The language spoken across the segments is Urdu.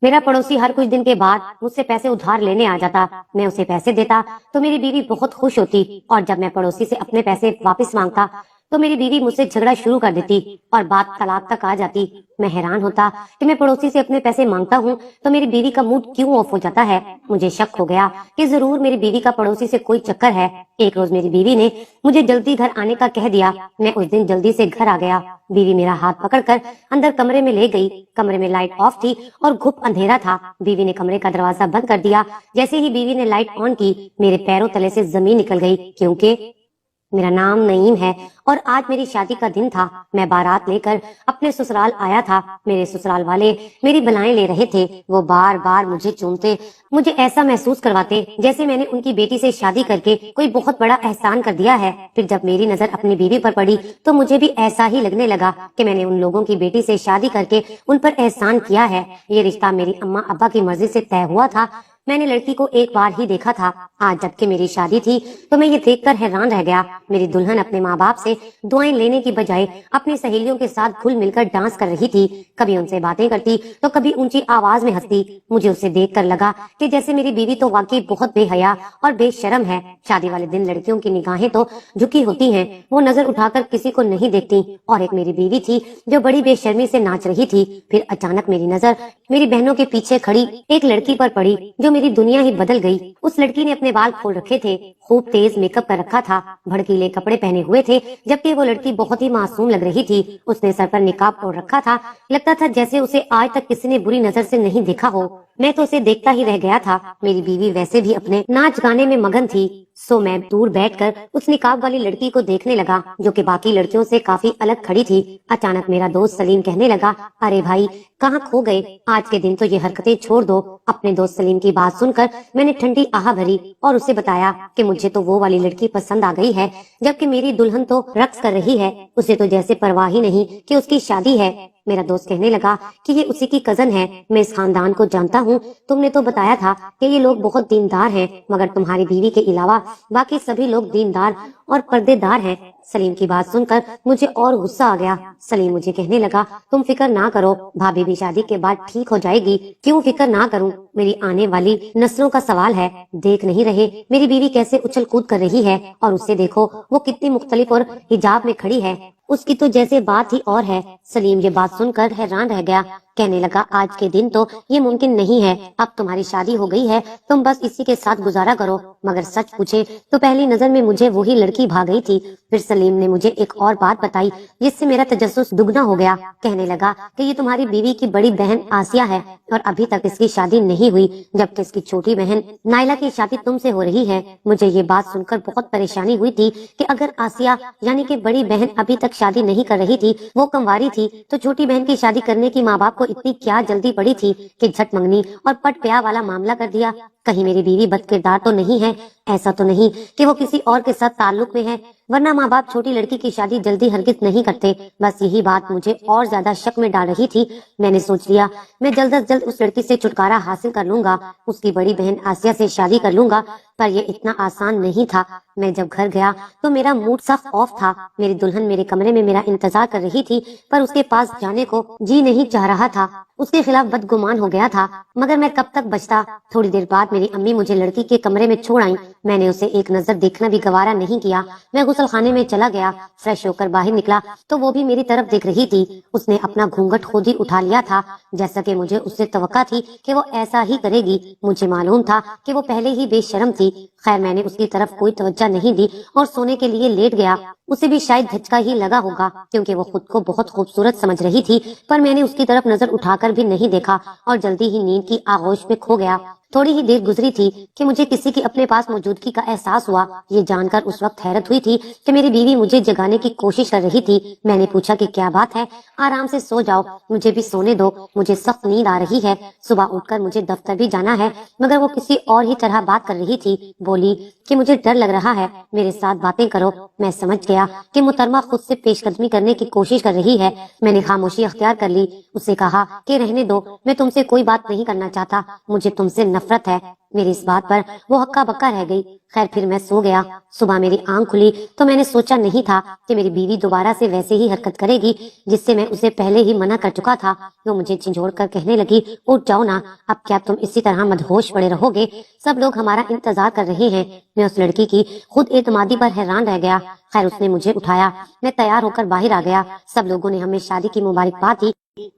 میرا پڑوسی ہر کچھ دن کے بعد مجھ سے پیسے ادھار لینے آ جاتا، میں اسے پیسے دیتا تو میری بیوی بہت خوش ہوتی، اور جب میں پڑوسی سے اپنے پیسے واپس مانگتا تو میری بیوی مجھ سے جھگڑا شروع کر دیتی اور بات طلاق تک آ جاتی۔ میں حیران ہوتا کہ میں پڑوسی سے اپنے پیسے مانگتا ہوں تو میری بیوی کا موڈ کیوں آف ہو جاتا ہے۔ مجھے شک ہو گیا کہ ضرور میری بیوی کا پڑوسی سے کوئی چکر ہے۔ ایک روز میری بیوی نے مجھے جلدی گھر آنے کا کہہ دیا، میں اس دن جلدی سے گھر آ گیا۔ بیوی میرا ہاتھ پکڑ کر اندر کمرے میں لے گئی۔ کمرے میں لائٹ آف تھی اور گھپ اندھیرا تھا۔ بیوی نے کمرے کا دروازہ بند کر دیا۔ جیسے ہی بیوی نے لائٹ آن کی، میرے پیروں تلے سے زمین نکل گئی، کیونکہ میرا نام نعیم ہے اور آج میری شادی کا دن تھا۔ میں بارات لے کر اپنے سسرال آیا تھا۔ میرے سسرال والے میری بلائیں لے رہے تھے۔ وہ بار بار مجھے چومتے، مجھے ایسا محسوس کرواتے جیسے میں نے ان کی بیٹی سے شادی کر کے کوئی بہت بڑا احسان کر دیا ہے۔ پھر جب میری نظر اپنی بیوی پر پڑی تو مجھے بھی ایسا ہی لگنے لگا کہ میں نے ان لوگوں کی بیٹی سے شادی کر کے ان پر احسان کیا ہے۔ یہ رشتہ میری اماں ابا کی مرضی سے طے ہوا تھا۔ میں نے لڑکی کو ایک بار ہی دیکھا تھا۔ آج جب کہ میری شادی تھی تو میں یہ دیکھ کر حیران رہ گیا۔ میری دلہن اپنے ماں باپ سے دعائیں لینے کی بجائے اپنی سہیلیوں کے ساتھ گھل مل کر ڈانس کر رہی تھی۔ کبھی ان سے باتیں کرتی تو کبھی اونچی آواز میں ہنستی۔ مجھے اسے دیکھ کر لگا کہ جیسے میری بیوی تو واقعی بہت بے حیا اور بے شرم ہے۔ شادی والے دن لڑکیوں کی نگاہیں تو جھکی ہوتی ہیں، وہ نظر اٹھا کر کسی کو نہیں دیکھتی، اور ایک میری بیوی تھی جو بڑی بے شرمی سے ناچ رہی تھی۔ پھر اچانک میری نظر میری بہنوں کے پیچھے کھڑی ایک لڑکی پر پڑی جو میری دنیا ہی بدل گئی۔ اس لڑکی نے اپنے بال کھول رکھے تھے، خوب تیز میک اپ کر رکھا تھا، بھڑکیلے کپڑے پہنے ہوئے تھے، جبکہ وہ لڑکی بہت ہی معصوم لگ رہی تھی۔ اس نے سر پر نقاب اوڑھ رکھا تھا، لگتا تھا جیسے اسے آج تک کسی نے بری نظر سے نہیں دیکھا ہو۔ میں تو اسے دیکھتا ہی رہ گیا تھا۔ میری بیوی ویسے بھی اپنے ناچ گانے میں مگن تھی، سو میں دور بیٹھ کر اس نقاب والی لڑکی کو دیکھنے لگا جو کہ باقی لڑکیوں سے کافی الگ کھڑی تھی۔ اچانک میرا دوست سلیم کہنے لگا، ارے بھائی کہاں کھو گئے؟ آج کے دن تو یہ حرکتیں چھوڑ دو۔ اپنے دوست سلیم کی بات سن کر میں نے ٹھنڈی آہ بھری اور اسے بتایا کہ مجھے تو وہ والی لڑکی پسند آ گئی ہے، جبکہ میری دلہن تو رقص کر رہی ہے، اسے تو جیسے پرواہ ہی نہیں کہ اس کی شادی ہے۔ میرا دوست کہنے لگا کہ یہ اسی کی کزن ہے، میں اس خاندان کو جانتا ہوں، تم نے تو بتایا تھا کہ یہ لوگ بہت دیندار ہیں، مگر تمہاری بیوی کے علاوہ باقی سبھی لوگ دیندار اور پردے دار ہیں۔ سلیم کی بات سن کر مجھے اور غصہ آ گیا۔ سلیم مجھے کہنے لگا، تم فکر نہ کرو، بھابھی بھی شادی کے بعد ٹھیک ہو جائے گی۔ کیوں فکر نہ کروں؟ میری آنے والی نسلوں کا سوال ہے۔ دیکھ نہیں رہے میری بیوی کیسے اچھل کود کر رہی ہے، اور اسے دیکھو وہ کتنی مختلف اور حجاب میں کھڑی ہے، اس کی تو جیسے بات ہی اور ہے۔ سلیم یہ بات سن کر حیران رہ گیا، کہنے لگا، آج کے دن تو یہ ممکن نہیں ہے، اب تمہاری شادی ہو گئی ہے، تم بس اسی کے ساتھ گزارا کرو۔ مگر سچ پوچھے تو پہلی نظر میں مجھے وہی لڑکی بھا گئی تھی۔ پھر سلیم نے مجھے ایک اور بات بتائی جس سے میرا تجسس دگنا ہو گیا۔ کہنے لگا کہ یہ تمہاری بیوی کی بڑی بہن آسیہ ہے، اور ابھی تک اس کی شادی نہیں ہوئی، جبکہ اس کی چھوٹی بہن نائلہ کی شادی تم سے ہو رہی ہے۔ مجھے یہ بات سن کر بہت پریشانی ہوئی تھی کہ اگر آسیہ یعنی کہ بڑی بہن ابھی تک شادی نہیں کر رہی تھی، وہ کنواری تھی، تو چھوٹی بہن کی شادی کرنے کی ماں باپ کو اتنی کیا جلدی پڑی تھی کہ جھٹ منگنی اور پٹ پیا والا معاملہ کر دیا۔ کہیں میری بیوی بد کردار تو نہیں ہے؟ ایسا تو نہیں کہ وہ کسی اور کے ساتھ تعلق میں ہے، ورنہ ماں باپ چھوٹی لڑکی کی شادی جلدی ہرگز نہیں کرتے۔ بس یہی بات مجھے اور زیادہ شک میں ڈال رہی تھی۔ میں نے سوچ لیا میں جلد از جلد اس لڑکی سے چھٹکارا حاصل کر لوں گا، اس کی بڑی بہن آسیہ سے شادی کر لوں گا، پر یہ اتنا آسان نہیں تھا۔ میں جب گھر گیا تو میرا موڈ سخت آف تھا۔ میری دلہن میرے کمرے میں میرا انتظار کر رہی تھی، پر اس کے پاس جانے کو جی نہیں چاہ رہا تھا، اس کے خلاف بدگمان ہو گیا تھا، مگر میں کب تک بچتا۔ تھوڑی دیر بعد میری امی مجھے لڑکی کے کمرے میں چھوڑ آئیں۔ میں نے اسے ایک نظر دیکھنا بھی گوارا نہیں کیا۔ میں غسل خانے میں چلا گیا، فریش ہو کر باہر نکلا تو وہ بھی میری طرف دیکھ رہی تھی۔ اس نے اپنا گھونگھٹ خود ہی اٹھا لیا تھا، جیسا کہ مجھے اس سے توقع تھی کہ وہ ایسا ہی کرے گی۔ مجھے معلوم تھا کہ وہ پہلے ہی بے شرم تھی۔ خیر میں نے اس کی طرف کوئی توجہ نہیں دی اور سونے کے لیے لیٹ گیا۔ اسے بھی شاید دھچکا ہی لگا ہوگا، کیونکہ وہ خود کو بہت خوبصورت سمجھ رہی تھی، پر میں نے اس کی طرف نظر اٹھا کر بھی نہیں دیکھا اور جلدی ہی نیند کی آغوش میں کھو گیا۔ تھوڑی ہی دیر گزری تھی کہ مجھے کسی کی اپنے پاس موجودگی کا احساس ہوا۔ یہ جان کر اس وقت حیرت ہوئی تھی کہ میری بیوی مجھے جگانے کی کوشش کر رہی تھی۔ میں نے پوچھا کہ کیا بات ہے؟ آرام سے سو جاؤ، مجھے بھی سونے دو، مجھے سخت نیند آ رہی ہے، صبح اٹھ کر مجھے دفتر بھی جانا ہے۔ مگر وہ کسی اور ہی طرح بات کر رہی تھی، بولی کہ مجھے ڈر لگ رہا ہے، میرے ساتھ باتیں کرو۔ میں سمجھ گیا کہ محترمہ خود سے پیش قدمی کرنے کی کوشش کر رہی ہے۔ میں نے خاموشی اختیار کر لی، اسے کہا کہ رہنے دو، میں تم سے کوئی بات نہیں کرنا چاہتا، مجھے تم سے نفرت ہے۔ میری اس بات پر وہ ہکا بکا رہ گئی۔ خیر پھر میں سو گیا۔ صبح میری آنکھ کھلی تو میں نے سوچا نہیں تھا کہ میری بیوی دوبارہ سے ویسے ہی حرکت کرے گی جس سے میں اسے پہلے ہی منع کر چکا تھا۔ وہ مجھے جھنجھوڑ کر کہنے لگی، اٹھ جاؤ نا، اب کیا تم اسی طرح مدہوش پڑے رہو گے؟ سب لوگ ہمارا انتظار کر رہے ہیں۔ میں اس لڑکی کی خود اعتمادی پر حیران رہ گیا۔ خیر اس نے مجھے اٹھایا، میں تیار ہو کر باہر آ گیا۔ سب لوگوں نے ہمیں شادی کی مبارکباد دی۔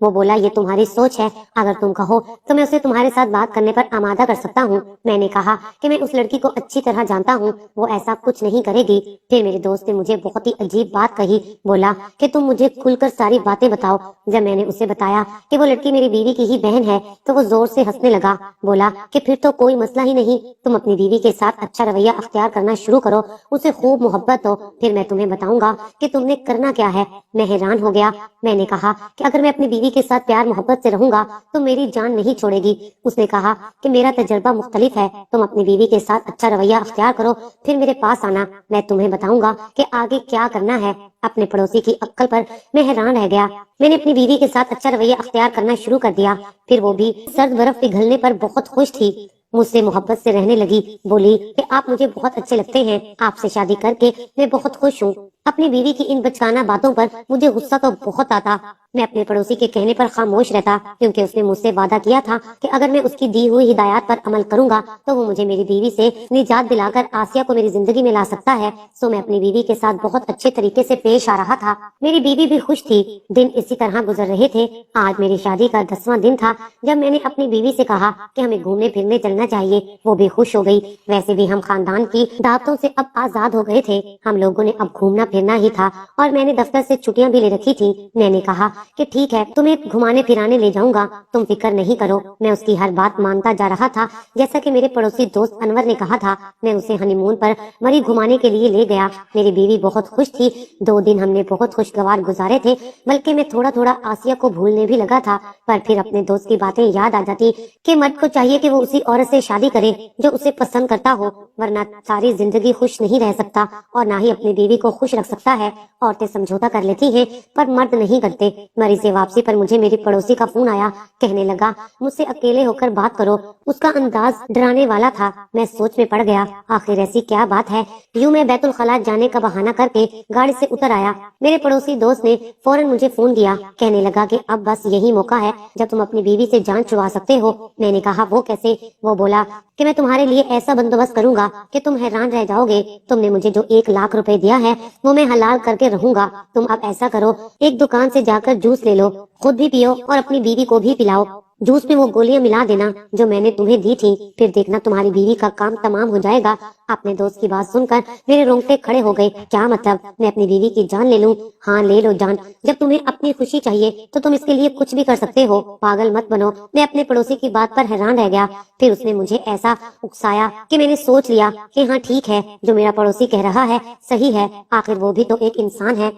وہ بولا، یہ تمہاری سوچ ہے، اگر تم کہو تو میں اسے تمہارے ساتھ بات کرنے پر آمادہ کر سکتا ہوں۔ میں نے کہا کہ میں اس لڑکی کو اچھی طرح جانتا ہوں، وہ ایسا کچھ نہیں کرے گی۔ پھر میرے دوست نے مجھے بہت ہی عجیب بات کہی، بولا کہ تم مجھے کھل کر ساری باتیں بتاؤ۔ جب میں نے اسے بتایا کہ وہ لڑکی میری بیوی کی ہی بہن ہے تو وہ زور سے ہنسنے لگا، بولا کہ پھر تو کوئی مسئلہ ہی نہیں، تم اپنی بیوی کے ساتھ اچھا رویہ اختیار کرنا شروع کرو، اسے خوب محبت دو، پھر میں تمہیں بتاؤں گا کہ تم نے کرنا کیا ہے۔ میں حیران ہو گیا۔ میں نے کہا کہ اگر میں اپنی بیوی کے ساتھ پیار محبت سے رہوں گا تو میری جان نہیں چھوڑے گی۔ اس نے کہا کہ میرا تجربہ مختلف ہے، تم اپنی بیوی کے ساتھ اچھا رویہ اختیار کرو، پھر میرے پاس آنا، میں تمہیں بتاؤں گا کہ آگے کیا کرنا ہے۔ اپنے پڑوسی کی عقل پر میں حیران رہ گیا۔ میں نے اپنی بیوی کے ساتھ اچھا رویہ اختیار کرنا شروع کر دیا، پھر وہ بھی سرد برف پگھلنے پر بہت خوش تھی، مجھ سے محبت سے رہنے لگی، بولی کہ آپ مجھے بہت اچھے لگتے ہیں، آپ سے شادی کر کے میں بہت خوش ہوں۔ اپنی بیوی کی ان بچکانہ باتوں پر مجھے غصہ تو بہت آتا۔ میں اپنے پڑوسی کے کہنے پر خاموش رہتا کیونکہ اس نے مجھ سے وعدہ کیا تھا کہ اگر میں اس کی دی ہوئی ہدایات پر عمل کروں گا تو وہ مجھے میری بیوی سے نجات دلا کر آسیہ کو میری زندگی میں لا سکتا ہے۔ سو میں اپنی بیوی کے ساتھ بہت اچھے طریقے سے پیش آ رہا تھا۔ میری بیوی بھی خوش تھی۔ دن اسی طرح گزر رہے تھے۔ آج میری شادی کا 10واں دن تھا۔ جب میں نے اپنی بیوی سے کہا کہ ہمیں گھومنے پھرنے چلنا چاہیے، وہ بھی خوش ہو گئی۔ ویسے بھی ہم خاندان کی دعوتوں سے اب آزاد ہو گئے تھے، ہم لوگوں نے اب گھومنا پھرنا ہی تھا اور میں نے دفتر سے چھٹیاں بھی لے رکھی تھی۔ میں نے کہا کہ ٹھیک ہے، تمہیں گھمانے پھرانے لے جاؤں گا، تم فکر نہیں کرو۔ میں اس کی ہر بات مانتا جا رہا تھا۔ جیسا کہ میرے پڑوسی دوست انور نے کہا تھا، میں اسے ہنی مون پر مری گھمانے کے لیے لے گیا۔ میری بیوی بہت خوش تھی۔ 2 دن ہم نے بہت خوشگوار گزارے تھے، بلکہ میں تھوڑا تھوڑا آسیہ کو بھولنے بھی لگا تھا، پر پھر اپنے دوست کی باتیں یاد آ جاتی کہ مرد کو چاہیے کہ وہ اسی عورت سے شادی کرے جو اسے پسند کرتا ہو، ورنہ ساری زندگی خوش نہیں رہ سکتا اور نہ ہی اپنی بیوی کو خوش رکھ سکتا ہے۔ عورتیں سمجھوتا کر لیتی ہیں پر مرد نہیں کرتے۔ مری سے واپسی پر مجھے میری پڑوسی کا فون آیا، کہنے لگا مجھ سے اکیلے ہو کر بات کرو۔ اس کا انداز ڈرانے والا تھا۔ میں سوچ میں پڑ گیا، آخر ایسی کیا بات ہے؟ یوں میں بیت الخلاء جانے کا بہانہ کر کے گاڑی سے اتر آیا۔ میرے پڑوسی دوست نے فوراً مجھے فون کیا، کہنے لگا کہ اب بس یہی موقع ہے جب تم اپنی بیوی سے جان چھڑوا سکتے ہو۔ میں نے کہا وہ کیسے؟ وہ بولا کہ میں تمہارے لیے ایسا بندوبست کروں گا کہ تم حیران رہ جاؤ گے۔ تم نے مجھے جو 1 لاکھ روپے دیا ہے وہ میں حلال کر کے رہوں گا۔ تم اب ایسا کرو، ایک دکان سے جا کر جوس لے لو، خود بھی پیو اور اپنی بیوی کو بھی پلاؤ۔ جوس میں وہ گولیاں ملا دینا جو میں نے تمہیں دی تھی، پھر دیکھنا تمہاری بیوی کا کام تمام ہو جائے گا۔ اپنے دوست کی بات سن کر میرے رونگٹے کھڑے ہو گئے۔ کیا مطلب؟ میں اپنی بیوی کی جان لے لوں؟ ہاں لے لو جان، جب تمہیں اپنی خوشی چاہیے تو تم اس کے لیے کچھ بھی کر سکتے ہو، پاگل مت بنو۔ میں اپنے پڑوسی کی بات پر حیران رہ گیا۔ پھر اس نے مجھے ایسا اکسایا کہ میں نے سوچ لیا کہ ہاں ٹھیک ہے، جو میرا پڑوسی کہہ رہا ہے صحیح ہے، آخر وہ بھی تو ایک انسان ہے۔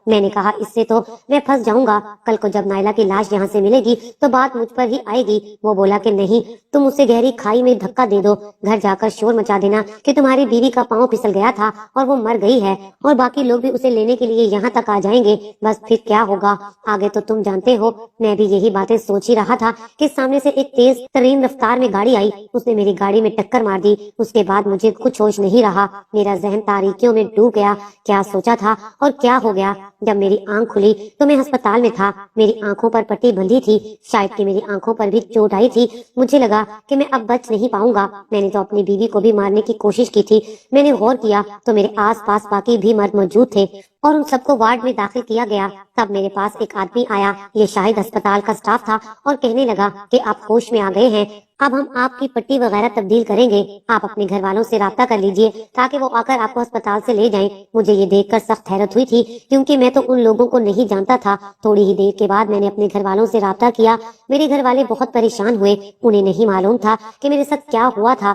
میں نے کہا اس سے تو میں پھنس جاؤں گا، کل کو جب نائلہ کی لاش یہاں سے ملے گی تو بات مجھ پر ہی آئے گی۔ وہ بولا کہ نہیں، تم اسے گہری کھائی میں دھکا دے دو، گھر جا کر شور مچا دینا کہ تمہاری بیوی کا پاؤں پھسل گیا تھا اور وہ مر گئی ہے، اور باقی لوگ بھی اسے لینے کے لیے یہاں تک آ جائیں گے، بس پھر کیا ہوگا آگے تو تم جانتے ہو۔ میں بھی یہی باتیں سوچ ہی رہا تھا کہ سامنے سے ایک تیز ترین رفتار میں گاڑی آئی، اس نے میری گاڑی میں ٹکر مار دی۔ اس کے بعد مجھے کچھ ہوش نہیں رہا، میرا ذہن تاریکیوں میں ڈوب گیا۔ کیا سوچا تھا اور کیا ہو گیا؟ جب میری آنکھ کھلی تو میں ہسپتال میں تھا، میری آنکھوں پر پٹی بندھی تھی، شاید کہ میری آنکھوں پر بھی چوٹ آئی تھی۔ مجھے لگا کہ میں اب بچ نہیں پاؤں گا۔ میں نے تو اپنی بیوی کو بھی مارنے کی کوشش کی تھی۔ میں نے غور کیا تو میرے آس پاس باقی بھی مرد موجود تھے اور ان سب کو وارڈ میں داخل کیا گیا۔ تب میرے پاس ایک آدمی آیا، یہ شاہد ہسپتال کا سٹاف تھا، اور کہنے لگا کہ آپ ہوش میں آ گئے ہیں، اب ہم آپ کی پٹی وغیرہ تبدیل کریں گے، آپ اپنے گھر والوں سے رابطہ کر لیجئے تاکہ وہ آ کر آپ کو ہسپتال سے لے جائیں۔ مجھے یہ دیکھ کر سخت حیرت ہوئی تھی کیونکہ میں تو ان لوگوں کو نہیں جانتا تھا۔ تھوڑی ہی دیر کے بعد میں نے اپنے گھر والوں سے رابطہ کیا۔ میرے گھر والے بہت پریشان ہوئے، انہیں نہیں معلوم تھا کہ میرے ساتھ کیا ہوا تھا۔